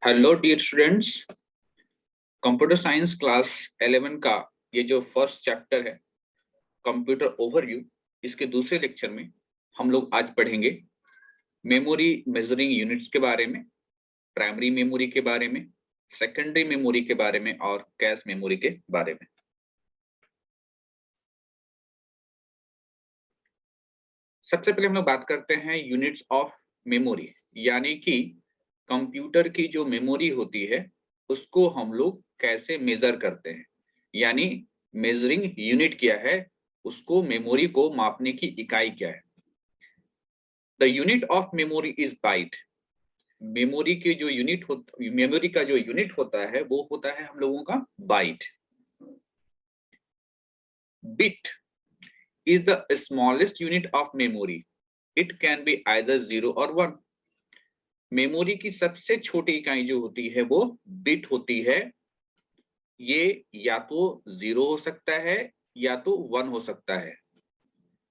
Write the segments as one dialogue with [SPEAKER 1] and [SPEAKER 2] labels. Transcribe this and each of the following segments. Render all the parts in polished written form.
[SPEAKER 1] Hello dear students. Computer science class 11 का ये जो फर्स्ट चैप्टर है कंप्यूटर ओवरव्यू, इसके दूसरे लेक्चर में हम लोग आज पढ़ेंगे मेमोरी मेजरिंग यूनिट्स के बारे में, प्राइमरी मेमोरी के बारे में, सेकेंडरी मेमोरी के बारे में और कैश मेमोरी के बारे में। सबसे पहले हम लोग बात करते हैं यूनिट्स ऑफ मेमोरी, यानी कि कंप्यूटर की जो मेमोरी होती है उसको हम लोग कैसे मेजर करते हैं, यानी मेजरिंग यूनिट क्या है, उसको मेमोरी को मापने की इकाई क्या है। The unit of memory is byte. Memory की जो मेमोरी का जो यूनिट होता है वो होता है हम लोगों का byte. Bit is the smallest unit of memory. It can be either 0 or 1. Memory की सबसे छोटी इकाई जो होती है वो बिट होती है। ये या तो 0 हो सकता है या तो 1 हो सकता है,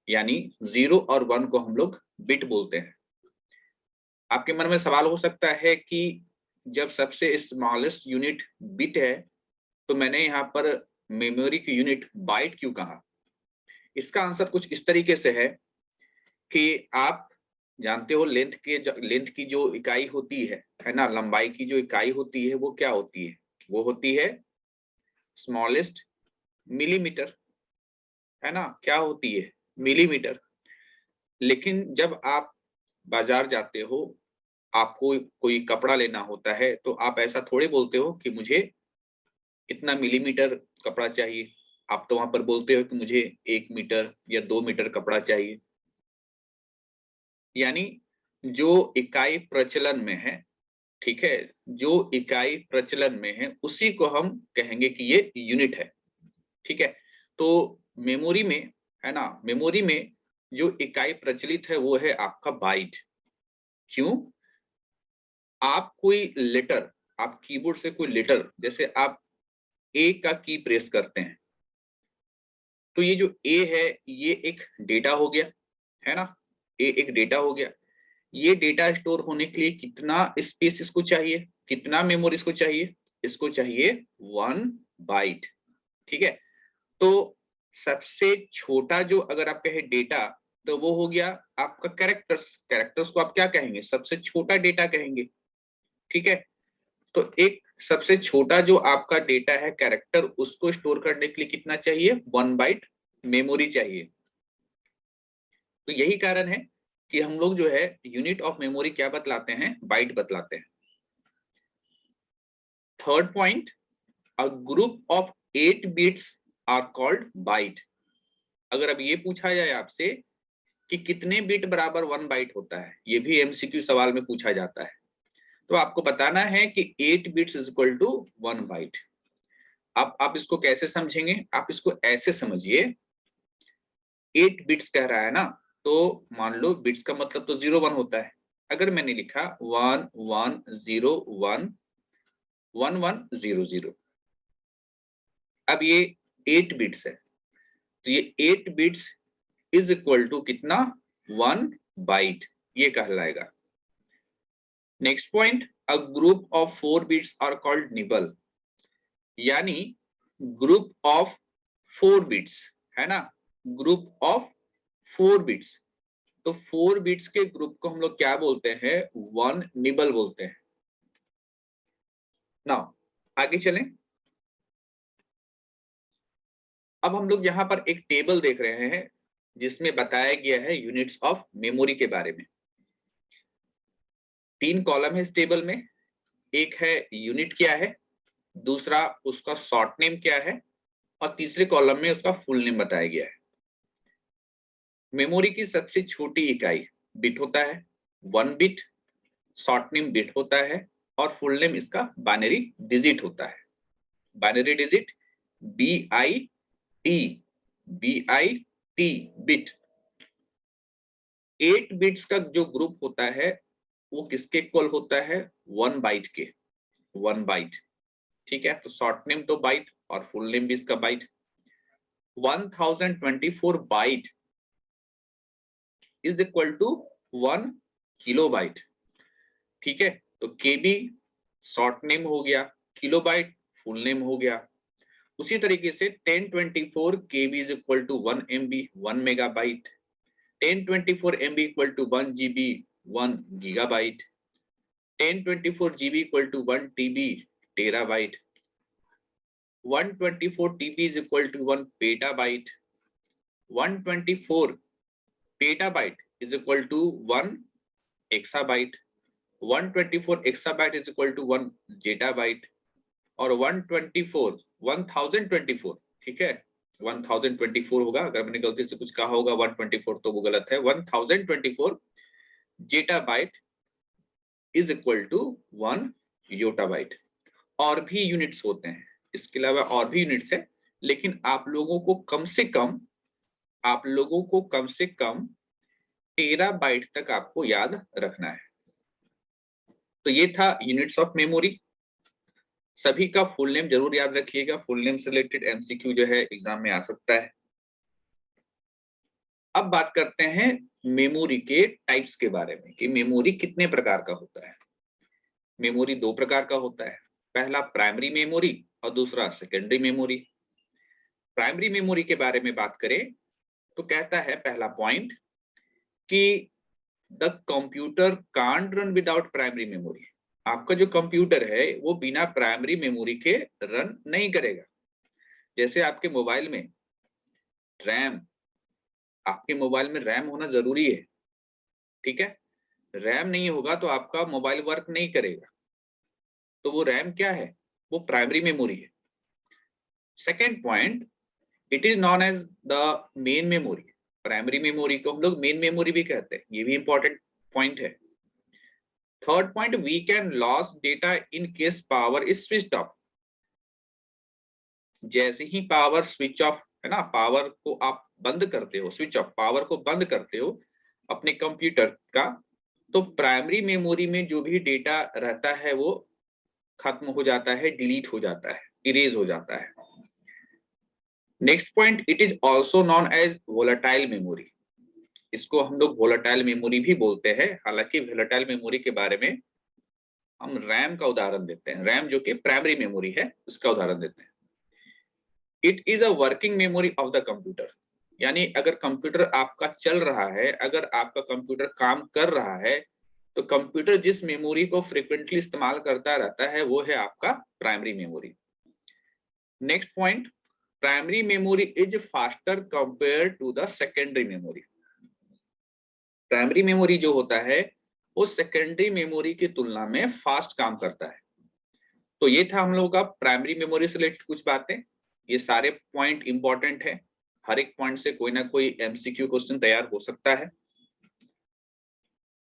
[SPEAKER 1] यानी 0 और 1 को हम लोग बिट बोलते हैं। आपके मन में सवाल हो सकता है कि जब सबसे स्मॉलेस्ट यूनिट बिट है तो मैंने यहाँ पर मेमोरी की यूनिट बाइट क्यों कहा। इसका आंसर कुछ इस तरीके से है कि आप जानते हो लेंथ की जो इकाई होती है ना, लंबाई की जो इकाई होती है वो क्या होती है, वो होती है स्मॉलेस्ट मिलीमीटर, है ना, क्या होती है मिलीमीटर। लेकिन जब आप बाजार जाते हो, आपको कोई कपड़ा लेना होता है तो आप ऐसा थोड़े बोलते हो कि मुझे इतना मिलीमीटर कपड़ा चाहिए। आप तो वहां पर बोलते हो कि मुझे 1 मीटर या 2 मीटर कपड़ा चाहिए। यानी जो इकाई प्रचलन में है, ठीक है, जो इकाई प्रचलन में है उसी को हम कहेंगे कि ये यूनिट है। ठीक है, तो मेमोरी में, है ना, मेमोरी में जो इकाई प्रचलित है वो है आपका बाइट। क्यों? आप कोई लेटर, आप कीबोर्ड से कोई लेटर, जैसे आप ए का की प्रेस करते हैं तो ये जो ए है ये एक डेटा हो गया, है ना, ए एक डेटा हो गया। ये डेटा स्टोर होने के लिए कितना स्पेस इसको चाहिए, कितना मेमोरी इसको चाहिए, इसको चाहिए 1 बाइट। ठीक है, तो सबसे छोटा जो अगर आप कहे डेटा तो वो हो गया आपका कैरेक्टर्स। कैरेक्टर्स को आप क्या कहेंगे, सबसे छोटा डेटा कहेंगे। ठीक है, तो एक सबसे छोटा जो आपका डेटा है कैरेक्टर, उसको स्टोर करने के लिए कितना चाहिए, 1 बाइट मेमोरी चाहिए। तो यही कारण है कि हम लोग जो है यूनिट ऑफ मेमोरी क्या बतलाते हैं, बाइट बतलाते हैं। Third point, a group of 8 bits are called byte. अगर अब ये पूछा जाए आपसे कि कितने बिट बराबर 1 बाइट होता है, ये भी एमसीक्यू सवाल में पूछा जाता है, तो आपको बताना है कि 8 bits is equal to 1 byte. अब आप इसको कैसे समझेंगे, आप इसको ऐसे समझिए, 8 बिट्स कह रहा है ना, तो मान लो बिट्स का मतलब तो 0 1 होता है। अगर मैंने लिखा 1 1 0 1 1 1 0 0, अब ये 8 बिट्स है, तो ये 8 बिट्स इज इक्वल टू कितना, 1 बाइट, ये कहलाएगा। Next point, a group of 4 bits are called nibble. यानी ग्रुप ऑफ 4 बिट्स, है ना, ग्रुप ऑफ 4 बिट्स, तो 4 बिट्स के ग्रुप को हम लोग क्या बोलते हैं, 1 निबल बोलते हैं। नाउ आगे चलें। अब हम लोग यहाँ पर एक टेबल देख रहे हैं जिसमें बताया गया है यूनिट्स ऑफ मेमोरी के बारे में। 3 कॉलम है इस टेबल में, एक है यूनिट क्या है, दूसरा उसका शॉर्ट नेम क्या है, और तीसरे कॉलम में उसका फुल नेम बताया गया है। मेमोरी की सबसे छोटी इकाई बिट होता है, 1 बिट, शॉर्ट नेम बिट होता है, और फुल नेम इसका बाइनरी डिजिट होता है। Binary digit BIT, BIT bit. 8 bits का जो ग्रुप होता है वो किसके इक्वल होता है, 1 बाइट के, 1 बाइट। ठीक है, तो शॉर्ट नेम तो बाइट और फुल नेम भी इसका byte. 1024 byte is equal to 1 kilobyte. ठीक है, तो केबी शॉर्ट नेम हो गया, किलोबाइट फुल नेम हो गया। उसी तरीके से 1024 KB is equal to 1 MB 1 megabyte, 1024 MB equal to 1 GB 1 gigabyte, 1024 GB equal to 1 TB terabyte, 124 TB is equal to 1 petabyte, 124 petabyte is equal to 1 exabyte, 124 exabyte is equal to 1 zettabyte, और 124 1024, ठीक है 1024 होगा, अगर मैंने गलती से कुछ कहा होगा 124 तो वो गलत है, 1024 zettabyte is equal to 1 yottabyte. और भी यूनिट्स होते हैं, इसके अलावा और भी यूनिट्स है, लेकिन आप लोगों को कम से कम टेराबाइट तक आपको याद रखना है। तो ये था यूनिट्स ऑफ मेमोरी। सभी का फुल नेम जरूर याद रखिएगा, फुल नेम से रिलेटेड एमसीक्यू जो है एग्जाम में आ सकता है। अब बात करते हैं मेमोरी के टाइप्स के बारे में कि मेमोरी कितने प्रकार का होता है। मेमोरी दो प्रकार का होता है, पहला प्राइमरी मेमोरी और दूसरा सेकेंडरी मेमोरी। प्राइमरी मेमोरी के बारे में बात करें तो कहता है पहला पॉइंट कि the computer can't run without primary memory. आपका जो कंप्यूटर है वो बिना प्राइमरी मेमोरी के रन नहीं करेगा। जैसे आपके मोबाइल में रैम, आपके मोबाइल में रैम होना जरूरी है, ठीक है, रैम नहीं होगा तो आपका मोबाइल वर्क नहीं करेगा। तो वो रैम क्या है, वो प्राइमरी मेमोरी है। Second point, it is known as the main memory. Primary memory को हम लोग मेन मेमोरी भी कहते हैं, ये भी इंपॉर्टेंट पॉइंट है। Third point, we can loss data in case power is switched off. जैसे ही पावर स्विच ऑफ है ना, पावर को आप बंद करते हो, स्विच ऑफ, पावर को बंद करते हो अपने कंप्यूटर का, तो प्राइमरी मेमोरी में जो भी डेटा रहता है वो खत्म हो जाता है, डिलीट हो जाता है, इरेज हो जाता है। Next point, it is also known as volatile memory. इसको हम लोग वोलेटाइल मेमोरी भी बोलते हैं। हालांकि वोलेटाइल मेमोरी के बारे में हम रैम का उदाहरण देते हैं, रैम जो कि प्राइमरी मेमोरी है उसका उदाहरण देते हैं। It is a working memory of the computer. यानी अगर कंप्यूटर आपका चल रहा है, अगर आपका कंप्यूटर काम कर रहा है, तो कंप्यूटर जिस मेमोरी को फ्रिक्वेंटली इस्तेमाल करता रहता है वो है आपका primary memory. Next point, primary memory is faster compare to the secondary memory. Primary memory जो होता है वो सेकेंडरी मेमोरी की तुलना में फास्ट काम करता है। तो ये था हम लोगों का प्राइमरी मेमोरी से रिलेटेड कुछ बातें। ये सारे पॉइंट इंपॉर्टेंट है, हर एक पॉइंट से कोई ना कोई एमसीक्यू क्वेश्चन तैयार हो सकता है।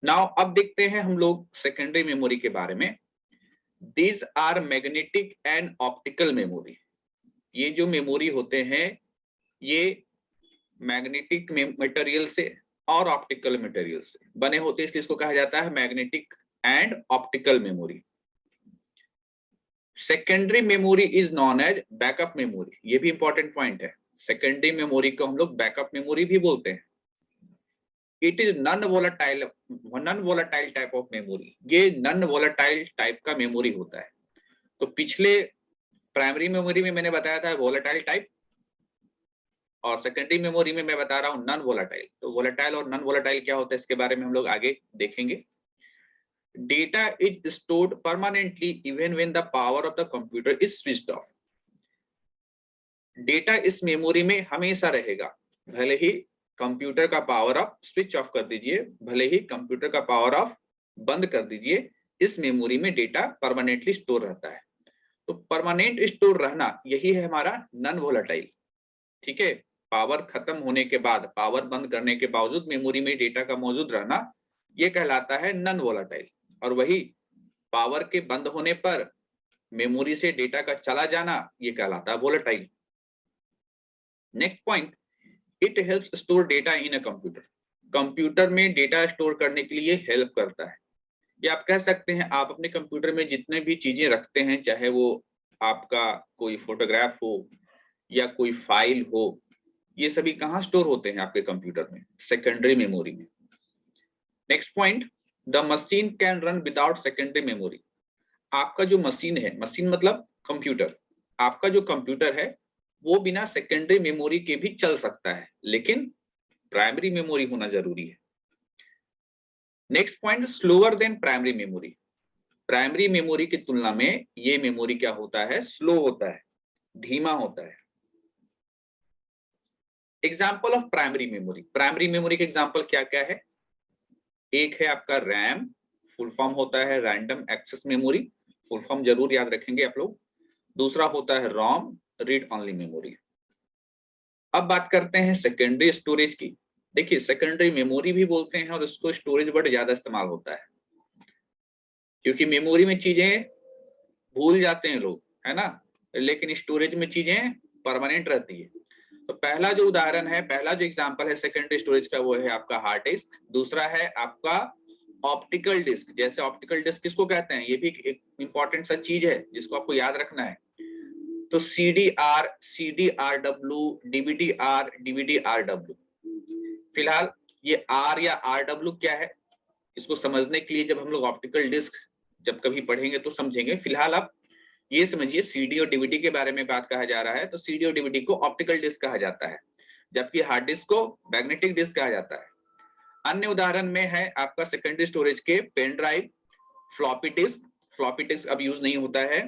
[SPEAKER 1] नाउ अब देखते हैं हम लोग सेकेंडरी मेमोरी के बारे में। These are magnetic and optical memory. ये जो मेमोरी होते हैं ये मैग्नेटिक मटेरियल से और ऑप्टिकल मटेरियल से बने होते हैं, इसलिए इसको कहा जाता है magnetic and optical memory. Secondary memory is known as backup memory. ये भी इंपॉर्टेंट पॉइंट है, सेकेंडरी मेमोरी को हम लोग बैकअप मेमोरी भी बोलते हैं। It is non volatile type of memory. ये नॉन वोलेटाइल टाइप का मेमोरी होता है। तो पिछले प्राइमरी मेमोरी में मैंने बताया था वोलेटाइल टाइप, और सेकेंडरी मेमोरी में मैं बता रहा हूँ नॉन वोलेटाइल। तो वोलेटाइल और नॉन वोलेटाइल क्या होता है इसके बारे में हम लोग आगे देखेंगे। Data is stored permanently even when the power of the computer is switched of. Data इस मेमोरी में हमेशा रहेगा, भले ही कंप्यूटर का पावर ऑफ स्विच ऑफ कर दीजिए, भले ही कंप्यूटर का पावर ऑफ बंद कर दीजिए, इस मेमोरी में डेटा परमानेंटली स्टोर रहता है। तो परमानेंट स्टोर रहना यही है हमारा नॉन वोलेटाइल, ठीक है। पावर खत्म होने के बाद, पावर बंद करने के बावजूद मेमोरी में डेटा का मौजूद रहना, ये कहलाता है नॉन वोलेटाइल। और वही पावर के बंद होने पर मेमोरी से डेटा का चला जाना, ये कहलाता है volatile. Next point, it helps store data in a computer. Computer में डेटा स्टोर करने के लिए हेल्प करता है। ये आप कह सकते हैं, आप अपने कंप्यूटर में जितने भी चीजें रखते हैं, चाहे वो आपका कोई फोटोग्राफ हो या कोई फाइल हो, ये सभी कहाँ स्टोर होते हैं आपके कंप्यूटर में, सेकेंडरी मेमोरी में। Next point, the machine can run without secondary memory. आपका जो मशीन है, मशीन मतलब कंप्यूटर, आपका जो कंप्यूटर है वो बिना सेकेंडरी मेमोरी के भी चल सकता है, लेकिन प्राइमरी मेमोरी होना जरूरी है। Next point, slower then primary memory. Primary memory की तुलना में ये मेमोरी क्या होता है, स्लो होता है, धीमा होता है। Example of primary memory, primary memory के एग्जाम्पल क्या क्या है? एक है आपका रैम, फुल फॉर्म होता है random access memory, full form जरूर याद रखेंगे आप लोग। दूसरा होता है रोम, रीड ओनली मेमोरी। अब बात करते हैं सेकेंडरी स्टोरेज की। देखिए सेकेंडरी मेमोरी भी बोलते हैं और इसको स्टोरेज वर्ड ज्यादा इस्तेमाल होता है, क्योंकि मेमोरी में चीजें भूल जाते हैं लोग, है ना, लेकिन स्टोरेज में चीजें परमानेंट रहती है। तो पहला जो उदाहरण है, पहला जो एग्जांपल है सेकेंडरी स्टोरेज का, वो है आपका हार्ड डिस्क। दूसरा है आपका ऑप्टिकल डिस्क। जैसे ऑप्टिकल डिस्क किसको कहते हैं, ये भी एक इंपॉर्टेंट सा चीज है जिसको आपको याद रखना है। तो CDR, CDRW, DVD-R, DVD-RW। फिलहाल ये R या RW क्या है, इसको समझने के लिए जब हम लोग ऑप्टिकल डिस्क जब कभी पढ़ेंगे तो समझेंगे। फिलहाल आप ये समझिए CD और DVD के बारे में बात कहा जा रहा है, तो CD और DVD को ऑप्टिकल डिस्क कहा जाता है, जबकि हार्ड डिस्क को मैग्नेटिक डिस्क कहा जाता है। अन्य उदाहरण में है आपका सेकेंडरी स्टोरेज के pen drive, floppy disk, floppy disk अब यूज नहीं होता है।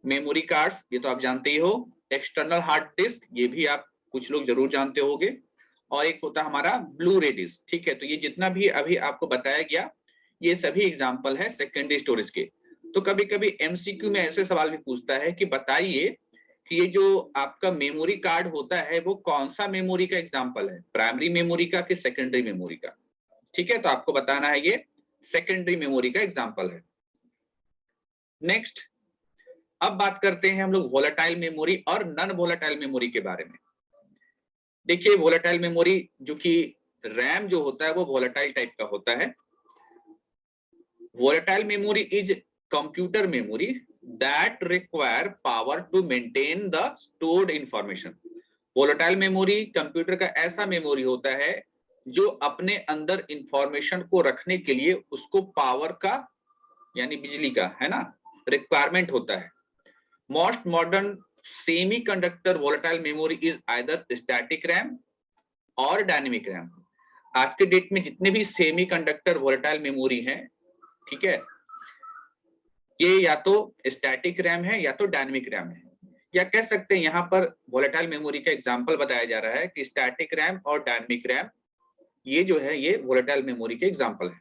[SPEAKER 1] मेमोरी कार्ड्स, ये तो आप जानते ही हो। एक्सटर्नल हार्ड डिस्क, ये भी आप कुछ लोग जरूर जानते होंगे। और एक होता है हमारा ब्लू रे डिस्क। ठीक है, तो ये जितना भी अभी आपको बताया गया, ये सभी एग्जाम्पल है सेकेंडरी स्टोरेज के। तो कभी कभी MCQ में ऐसे सवाल भी पूछता है कि बताइए कि ये जो आपका मेमोरी कार्ड होता है वो कौन सा मेमोरी का एग्जाम्पल है, प्राइमरी मेमोरी का कि सेकेंडरी मेमोरी का। ठीक है, तो आपको बताना है ये सेकेंडरी मेमोरी का एग्जाम्पल है। नेक्स्ट, अब बात करते हैं हम लोग वोलेटाइल मेमोरी और नॉन वोलेटाइल मेमोरी के बारे में। देखिए वोलेटाइल मेमोरी, जो कि रैम जो होता है वो वोलेटाइल टाइप का होता है। Volatile memory is computer memory that require power to maintain the stored information. Volatile memory computer का ऐसा मेमोरी होता है जो अपने अंदर इंफॉर्मेशन को रखने के लिए उसको पावर का, यानी बिजली का, है ना, रिक्वायरमेंट होता है। Most modern semiconductor volatile memory is either static RAM और डायनेमिक रैम। आज के डेट में जितने भी सेमीकंडक्टर वोलेटाइल मेमोरी हैं, ठीक है, ये या तो स्टैटिक रैम है या तो डायनेमिक रैम है। या कह सकते हैं यहाँ पर वोलेटाइल मेमोरी का एग्जांपल बताया जा रहा है कि स्टैटिक रैम और डायनेमिक रैम, ये जो है ये वोलेटाइल मेमोरी के एग्जांपल है।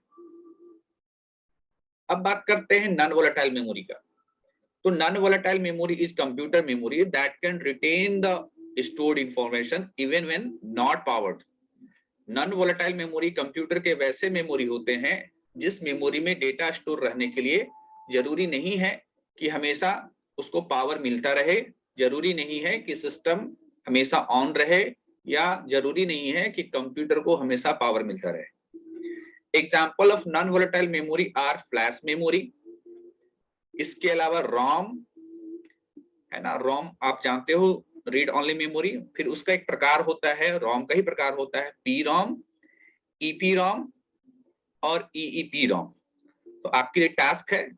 [SPEAKER 1] अब बात करते हैं नॉन वोलेटाइल मेमोरी का। तो non volatile memory is computer memory that can retain the stored information even when not powered. Non volatile memory computer के वैसे मेमोरी होते हैं जिस मेमोरी में डेटा स्टोर रहने के लिए जरूरी नहीं है कि हमेशा उसको पावर मिलता रहे, जरूरी नहीं है कि सिस्टम हमेशा ऑन रहे, या जरूरी नहीं है कि कंप्यूटर को हमेशा पावर मिलता रहे। Example of non volatile memory are flash memory, इसके अलावा रोम, है ना, रोम आप जानते हो, रीड ओनली मेमोरी। फिर उसका एक प्रकार होता है, रोम का ही प्रकार होता है, पी रोम, ईपी रोम और ईईपी रोम। तो आपके लिए टास्क है,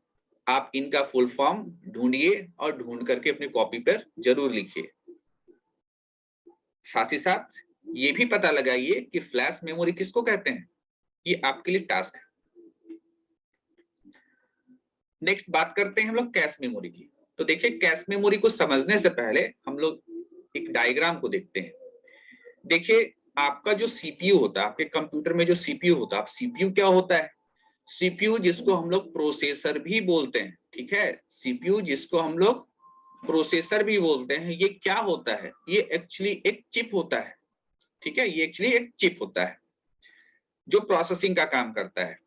[SPEAKER 1] आप इनका फुल फॉर्म ढूंढिए और ढूंढ करके अपनी कॉपी पर जरूर लिखिए। साथ ही साथ ये भी पता लगाइए कि फ्लैश मेमोरी किसको कहते हैं, ये आपके लिए टास्क है। नेक्स्ट बात करते हैं हम लोग कैश मेमोरी की। तो देखिए कैश मेमोरी को समझने से पहले हम लोग एक डायग्राम को देखते हैं। देखिए आपका जो सीपीयू होता है, आपके कंप्यूटर में जो सीपीयू होता है, सीपीयू क्या होता है, सीपीयू जिसको हम लोग प्रोसेसर भी बोलते हैं, ठीक है, सीपीयू जिसको हम लोग प्रोसेसर भी बोलते हैं, ये क्या होता है, ये एक्चुअली एक चिप होता है। ठीक है, ये एक्चुअली एक चिप होता है जो प्रोसेसिंग का काम करता है।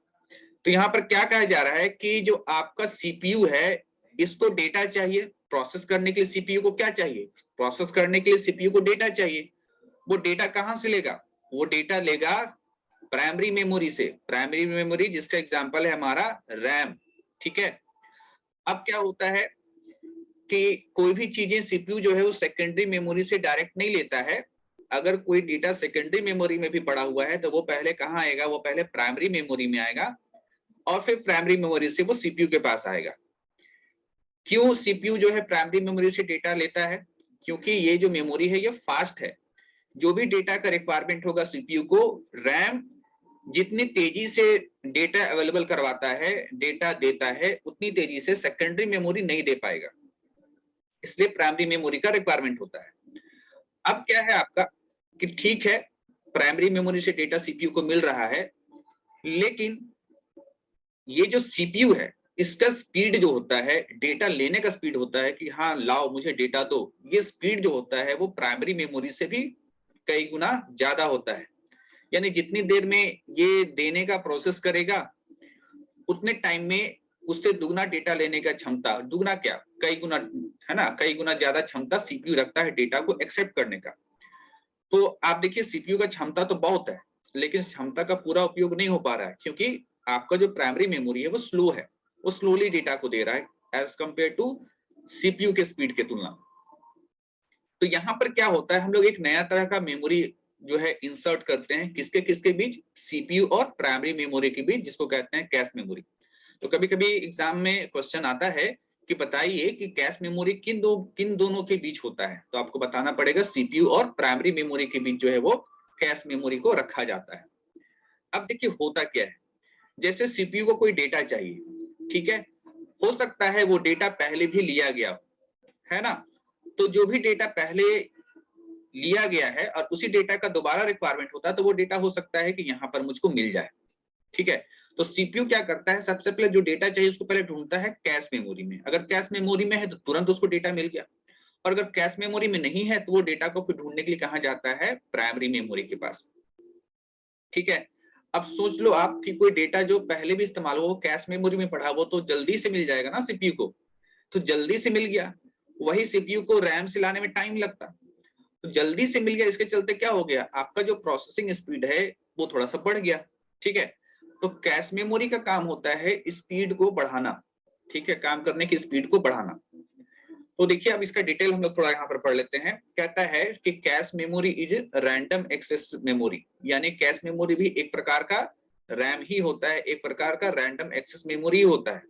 [SPEAKER 1] तो यहाँ पर क्या कहा जा रहा है कि जो आपका सीपीयू है इसको डेटा चाहिए, प्रोसेस करने के लिए सीपीयू को क्या चाहिए, प्रोसेस करने के लिए सीपीयू को डेटा चाहिए। वो डेटा कहां से लेगा, वो डेटा लेगा प्राइमरी मेमोरी से, प्राइमरी मेमोरी जिसका एग्जांपल है हमारा रैम। ठीक है, अब क्या होता है कि कोई भी चीजें सीपीयू जो है वो सेकेंडरी मेमोरी से डायरेक्ट नहीं लेता है। अगर कोई डेटा सेकेंडरी मेमोरी में भी पड़ा हुआ है तो वो पहले कहाँ आएगा, वो पहले प्राइमरी मेमोरी में आएगा और फिर प्राइमरी मेमोरी से वो सीपीयू के पास आएगा। क्यों सीपीयू जो है प्राइमरी मेमोरी से डेटा लेता है? क्योंकि ये जो मेमोरी है ये फास्ट है। जो भी डेटा का रिक्वायरमेंट होगा सीपीयू को, रैम जितनी तेजी से डेटा अवेलेबल करवाता है, डेटा देता है, उतनी तेजी से सेकेंडरी मेमोरी नहीं दे पाएगा, इसलिए प्राइमरी मेमोरी का रिक्वायरमेंट होता है। अब क्या है आपका कि ठीक है प्राइमरी मेमोरी से डेटा सीपीयू को मिल रहा है, लेकिन ये जो सीपीयू है इसका स्पीड जो होता है, डेटा लेने का स्पीड होता है कि हाँ लाओ मुझे डेटा दो, ये स्पीड जो होता है वो प्राइमरी मेमोरी से भी कई गुना ज्यादा होता है। यानी जितनी देर में ये देने का प्रोसेस करेगा उतने टाइम में उससे दुगना डेटा लेने का क्षमता, दुगना क्या कई गुना, है ना, कई गुना ज्यादा क्षमता सीपीयू रखता है डेटा को एक्सेप्ट करने का। तो आप देखिए सीपीयू का क्षमता तो बहुत है, लेकिन क्षमता का पूरा उपयोग नहीं हो पा रहा है, क्योंकि आपका जो प्राइमरी मेमोरी है वो स्लो है, वो स्लोली डेटा को दे रहा है एज कंपेयर टू सीपीयू के स्पीड के तुलना। तो यहाँ पर क्या होता है, हम लोग एक नया तरह का मेमोरी जो है इंसर्ट करते हैं, किसके किसके बीच, सीपीयू और प्राइमरी मेमोरी के बीच, जिसको कहते हैं कैश मेमोरी। तो कभी कभी एग्जाम में क्वेश्चन आता है कि बताइए कि कैश मेमोरी किन दोनों के बीच होता है, तो आपको बताना पड़ेगा सीपीयू और प्राइमरी मेमोरी के बीच जो है वो कैश मेमोरी को रखा जाता है। अब देखिए होता क्या है, जैसे सीपीयू को कोई डेटा चाहिए, ठीक है, हो सकता है वो डेटा पहले भी लिया गया, है ना, तो जो भी डेटा पहले लिया गया है और उसी डेटा का दोबारा रिक्वायरमेंट होता है, तो वो डेटा हो सकता है कि यहाँ पर मुझको मिल जाए, ठीक है। तो सीपीयू क्या करता है, सबसे पहले जो डेटा चाहिए उसको पहले ढूंढता है कैश मेमोरी में, अगर कैश मेमोरी में है तो तुरंत उसको डेटा मिल गया, और अगर कैश मेमोरी में नहीं है तो वो डेटा को फिर ढूंढने के लिए कहाँ जाता है, प्राइमरी मेमोरी के पास, ठीक है। अब सोच लो आप कि कोई डेटा जो पहले भी इस्तेमाल हो कैश मेमोरी में पड़ा, वो तो जल्दी से मिल जाएगा ना सीपीयू को, तो जल्दी से मिल गया, वही सीपीयू को रैम से लाने में टाइम लगता, तो जल्दी से मिल गया, इसके चलते क्या हो गया, आपका जो प्रोसेसिंग स्पीड है वो थोड़ा सा बढ़ गया, ठीक है। तो कैश मेमोरी का काम होता है स्पीड को बढ़ाना, ठीक है, काम करने की स्पीड को बढ़ाना। तो देखिए अब इसका डिटेल हम लोग थोड़ा यहाँ पर पढ़ लेते हैं। कहता है कि cache memory is random access memory, यानी कैश मेमोरी भी एक प्रकार का रैम ही होता है, एक प्रकार का रैंडम एक्सेस मेमोरी होता है।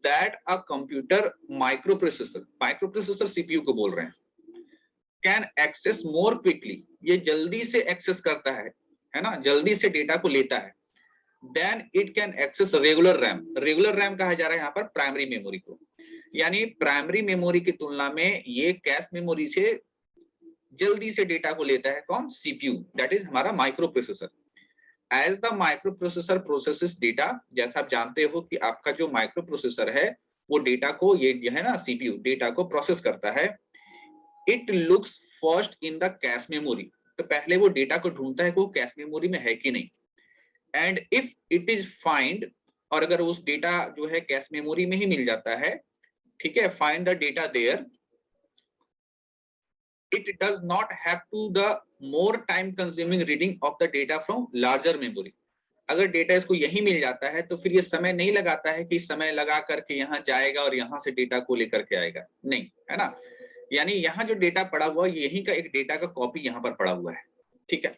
[SPEAKER 1] That a computer microprocessor CPU को बोल रहे हैं, कैन एक्सेस मोर क्विकली, ये जल्दी से एक्सेस करता है ना, जल्दी से डेटा को लेता है, then it can access regular RAM, regular RAM कहा जा रहा है यहाँ पर प्राइमरी मेमोरी को, यानी प्राइमरी मेमोरी की तुलना में ये कैश मेमोरी से जल्दी से डेटा को लेता है, कौन, सीपीयू, दैट इज हमारा micro processor. As the micro processor processes data, जैसा आप जानते हो कि आपका जो माइक्रो प्रोसेसर है वो डेटा को, ये जो है ना सीपीयू, डेटा को प्रोसेस करता है। It looks first in the cache memory, तो पहले वो डेटा को ढूंढता है कि वो कैश मेमोरी में है कि नहीं, and if it is find, और अगर उस डेटा जो है कैश मेमोरी में ही मिल जाता है, ठीक है, find the data there, it does not have to the more time consuming reading of the data from larger memory. अगर डेटा इसको यही मिल जाता है तो फिर ये समय नहीं लगाता है कि समय लगा करके यहाँ जाएगा और यहाँ से डेटा को लेकर के आएगा, नहीं, है ना, यानी यहाँ जो डेटा पड़ा हुआ है यही का एक डेटा का कॉपी यहाँ पर पड़ा हुआ है, ठीक है।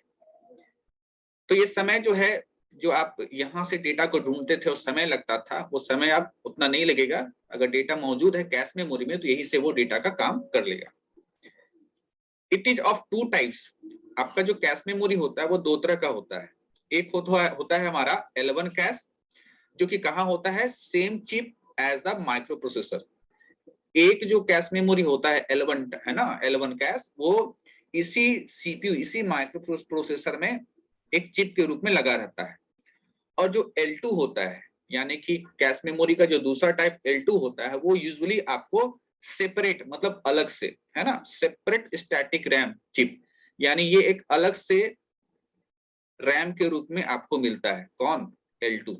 [SPEAKER 1] तो ये समय जो है, जो आप यहाँ से डेटा को ढूंढते थे उस समय लगता था, वो समय आप उतना नहीं लगेगा, अगर डेटा मौजूद है कैश मेमोरी में तो यही से वो डेटा का काम कर लेगा। It is of two types, आपका जो कैश मेमोरी होता है वो दो तरह का होता है। एक होता है हमारा L1 कैश, जो कि कहाँ होता है, same chip as the micro processor. एक जो कैश मेमोरी होता है L1, है ना, L1 कैश, वो इसी सीपीयू, इसी माइक्रो प्रोसेसर में एक चिप के रूप में लगा रहता है। और जो L2 होता है, यानी कि कैश मेमोरी का जो दूसरा टाइप L2 होता है, वो यूजुअली आपको सेपरेट, मतलब अलग से, है ना, सेपरेट स्टैटिक रैम चिप, यानी ये एक अलग से रैम के रूप में आपको मिलता है, कौन, L2।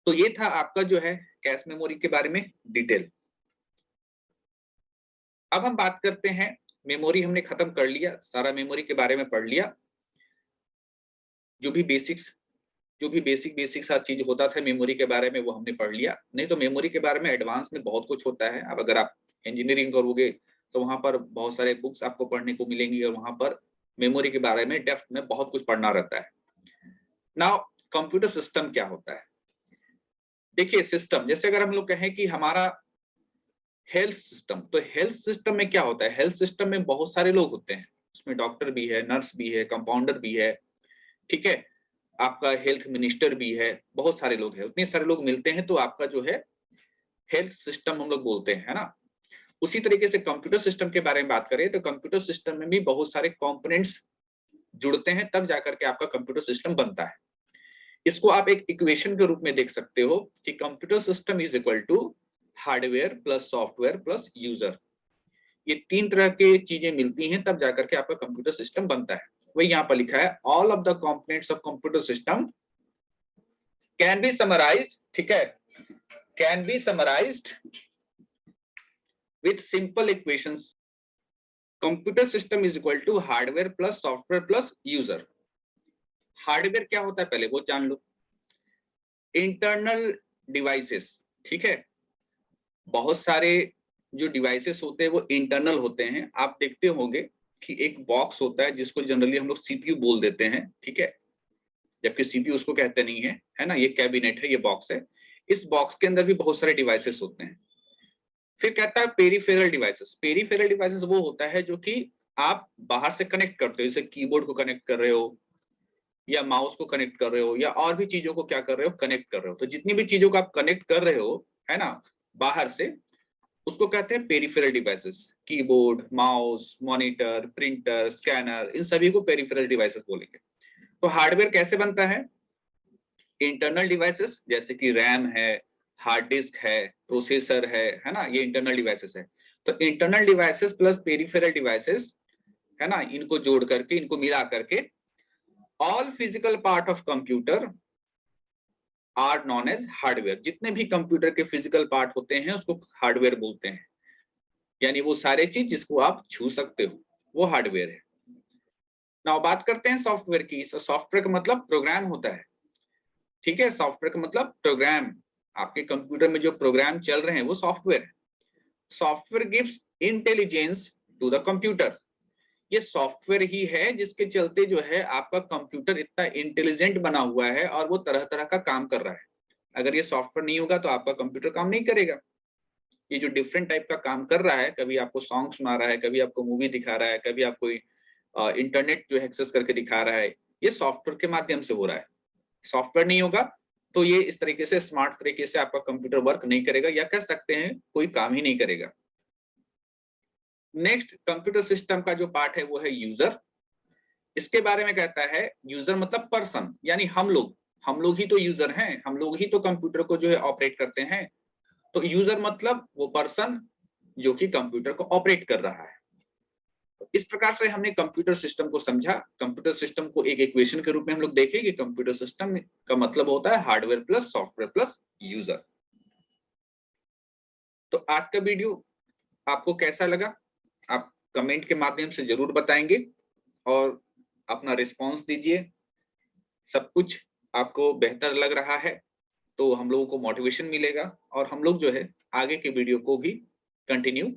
[SPEAKER 1] तो ये था आपका जो है कैश मेमोरी के बारे में डिटेल। अब हम बात करते हैं, मेमोरी हमने खत्म कर लिया, सारा मेमोरी के बारे में पढ़ लिया, जो भी बेसिक सा चीज होता था मेमोरी के बारे में वो हमने पढ़ लिया। नहीं तो मेमोरी के बारे में एडवांस में बहुत कुछ होता है। अब अगर आप इंजीनियरिंग करोगे तो वहां पर बहुत सारे बुक्स आपको पढ़ने को मिलेंगी और वहां पर मेमोरी के बारे में डेप्थ में बहुत कुछ पढ़ना रहता है। नाउ कंप्यूटर सिस्टम क्या होता है, देखिए सिस्टम, जैसे अगर हम लोग कहें कि हमारा हेल्थ सिस्टम, तो हेल्थ सिस्टम में क्या होता है, हेल्थ सिस्टम में बहुत सारे लोग होते हैं, उसमें डॉक्टर भी है, नर्स भी है, कंपाउंडर भी है, ठीक है, आपका हेल्थ मिनिस्टर भी है, बहुत सारे लोग हैं, उतने सारे लोग मिलते हैं तो आपका जो है हेल्थ सिस्टम हम लोग बोलते हैं, है ना। उसी तरीके से कंप्यूटर सिस्टम के बारे में बात करें तो कंप्यूटर सिस्टम में भी बहुत सारे कंपोनेंट्स जुड़ते हैं, तब जाकर के आपका कंप्यूटर सिस्टम बनता है। इसको आप एक इक्वेशन के रूप में देख सकते हो कि computer system is equal to hardware plus software plus user. ये तीन तरह की चीजें मिलती हैं तब जाकर के आपका कंप्यूटर सिस्टम बनता है। वही यहाँ पर लिखा है, all of the components of computer system can be summarized, ठीक है, can be summarized with simple equations. Computer system is equal to hardware plus software plus user. Hardware क्या होता है पहले वो जान लो, इंटरनल डिवाइसेस, ठीक है, बहुत सारे जो डिवाइसेस होते हैं वो इंटरनल होते हैं। आप देखते होंगे कि एक बॉक्स होता है जिसको जनरली हम लोग सीपीयू बोल देते हैं, ठीक है, जबकि सीपीयू उसको कहते नहीं है, है ना, ये कैबिनेट है, ये बॉक्स है। इस बॉक्स के अंदर भी बहुत सारे डिवाइसेस होते हैं। फिर कहता है पेरिफेरल डिवाइसेस। पेरिफेरल डिवाइसेस वो होता है जो कि आप बाहर से कनेक्ट करते हो, जैसे कीबोर्ड को कनेक्ट कर रहे हो या माउस को कनेक्ट कर रहे हो या और भी चीजों को क्या कर रहे हो, कनेक्ट कर रहे हो। तो जितनी भी चीजों को आप कनेक्ट कर रहे हो, है ना, बाहर से, उसको कहते हैं peripheral devices. Keyboard, mouse, monitor, printer, scanner, इन सभी को पेरिफेरल डिवाइसेस बोलेंगे। तो हार्डवेयर कैसे बनता है, इंटरनल डिवाइसेस जैसे कि रैम है, हार्ड डिस्क है, प्रोसेसर है ना, ये इंटरनल डिवाइसेस है। तो internal devices plus peripheral devices, है ना, इनको जोड़ करके, इनको मिला करके all physical part of computer are known as hardware. जितने भी कंप्यूटर के फिजिकल पार्ट होते हैं उसको हार्डवेयर बोलते हैं, यानी वो सारे चीज जिसको आप छू सकते हो वो हार्डवेयर है। नाउ बात करते हैं सॉफ्टवेयर की। तो सॉफ्टवेयर का मतलब प्रोग्राम होता है, ठीक है, सॉफ्टवेयर का मतलब प्रोग्राम। आपके कंप्यूटर में जो प्रोग्राम चल रहे हैं वो सॉफ्टवेयर है। Software gives intelligence to the computer. ये सॉफ्टवेयर ही है जिसके चलते जो है आपका कंप्यूटर इतना इंटेलिजेंट बना हुआ है और वो तरह तरह का काम कर रहा है। अगर ये सॉफ्टवेयर नहीं होगा तो आपका कंप्यूटर काम नहीं करेगा। ये जो डिफरेंट टाइप का काम कर रहा है, कभी आपको सॉन्ग सुना रहा है, कभी आपको मूवी दिखा रहा है, कभी आपको इंटरनेट जो एक्सेस करके दिखा रहा है, ये सॉफ्टवेयर के माध्यम से हो रहा है। सॉफ्टवेयर नहीं होगा तो ये इस तरीके से स्मार्ट तरीके से आपका कंप्यूटर वर्क नहीं करेगा, या कह सकते हैं कोई काम ही नहीं करेगा। नेक्स्ट कंप्यूटर सिस्टम का जो पार्ट है वो है यूजर। इसके बारे में कहता है, यूजर मतलब पर्सन, यानी हम लोग ही तो यूजर हैं, हम लोग ही तो कंप्यूटर को जो है ऑपरेट करते हैं। तो यूजर मतलब वो पर्सन जो कि कंप्यूटर को ऑपरेट कर रहा है। तो इस प्रकार से हमने कंप्यूटर सिस्टम को समझा। कंप्यूटर सिस्टम को एक इक्वेशन के रूप में हम लोग देखें कि कंप्यूटर सिस्टम का मतलब होता है hardware plus software plus user. तो आज का वीडियो आपको कैसा लगा, आप कमेंट के माध्यम से जरूर बताएंगे और अपना रिस्पांस दीजिए। सब कुछ आपको बेहतर लग रहा है तो हम लोगों को मोटिवेशन मिलेगा और हम लोग जो है आगे के वीडियो को भी कंटिन्यू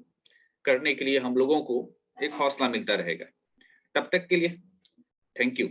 [SPEAKER 1] करने के लिए हम लोगों को एक हौसला मिलता रहेगा। तब तक के लिए थैंक यू।